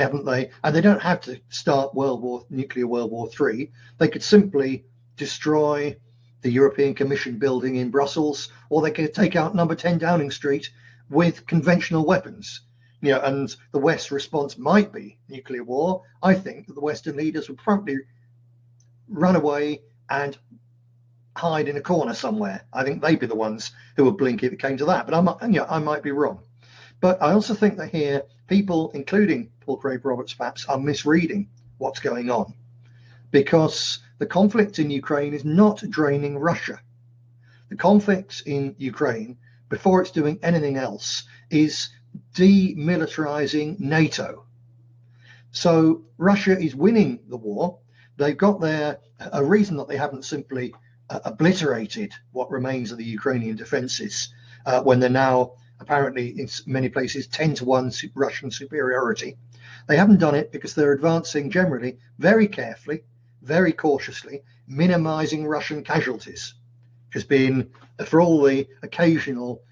haven't they? And they don't have to start nuclear World War III. They could simply destroy the European Commission building in Brussels, or they could take out number 10 Downing Street with conventional weapons. And the West's response might be nuclear war. I think that the Western leaders would promptly run away and hide in a corner somewhere. I think they'd be the ones who would blink if it came to that. But I might be wrong. But I also think that here people, including Paul Craig Roberts perhaps, are misreading what's going on, because the conflict in Ukraine is not draining Russia. The conflict in Ukraine, before it's doing anything else, is demilitarizing NATO. So Russia is winning the war. They've got a reason that they haven't simply obliterated what remains of the Ukrainian defenses when they're now apparently in many places 10-1 Russian superiority. They haven't done it because they're advancing generally very carefully, very cautiously, minimizing Russian casualties, which has been, for all the occasional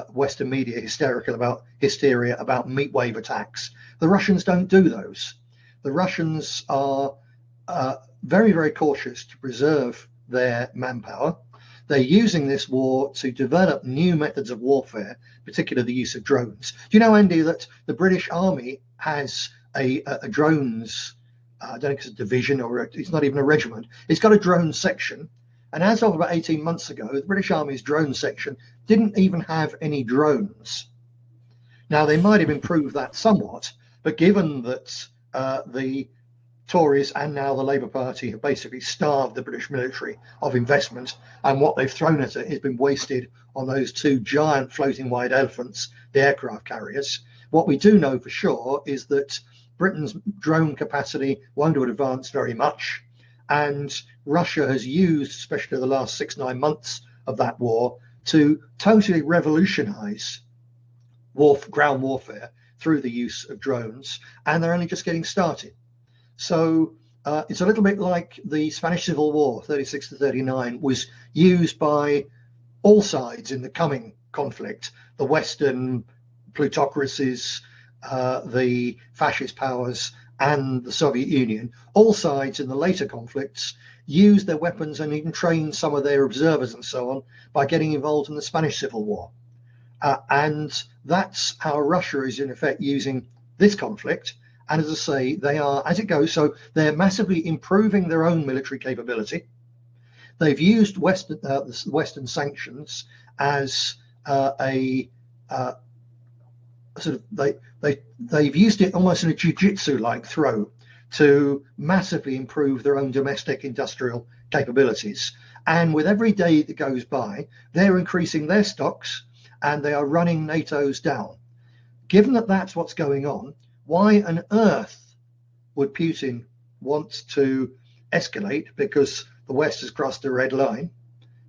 Western media hysteria about meat wave attacks, the Russians don't do those. The Russians are very, very cautious to preserve their manpower. They're using this war to develop new methods of warfare, particularly the use of drones. Do you know, Andy, that the British Army has a drones, I don't know if it's a division or it's not even a regiment. It's got a drone section. And as of about 18 months ago, the British Army's drone section didn't even have any drones. Now, they might have improved that somewhat, but given that the Tories and now the Labour Party have basically starved the British military of investment, and what they've thrown at it has been wasted on those two giant floating white elephants, the aircraft carriers. What we do know for sure is that Britain's drone capacity won't have advanced very much, and Russia has used, especially the last 6-9 months of that war, to totally revolutionize ground warfare through the use of drones, and they're only just getting started. So it's a little bit like the Spanish Civil War, 36 to 39, was used by all sides in the coming conflict, the Western plutocracies, the fascist powers, and the Soviet Union. All sides in the later conflicts used their weapons and even trained some of their observers and so on by getting involved in the Spanish Civil War. And that's how Russia is in effect using this conflict. And as I say, they are, as it goes, so they're massively improving their own military capability. They've used Western sanctions as they've used it almost in a jiu-jitsu-like throw to massively improve their own domestic industrial capabilities. And with every day that goes by, they're increasing their stocks and they are running NATO's down. Given that that's what's going on, why on earth would Putin want to escalate because the West has crossed a red line,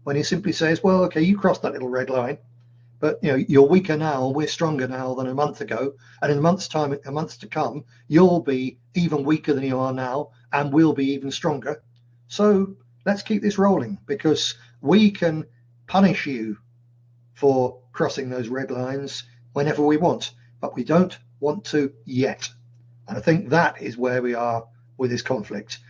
when he simply says, well, okay, you crossed that little red line, but you're weaker now, we're stronger now than a month ago, and in a month's to come, you'll be even weaker than you are now, and we'll be even stronger. So let's keep this rolling, because we can punish you for crossing those red lines whenever we want, but we don't want to yet. And I think that is where we are with this conflict.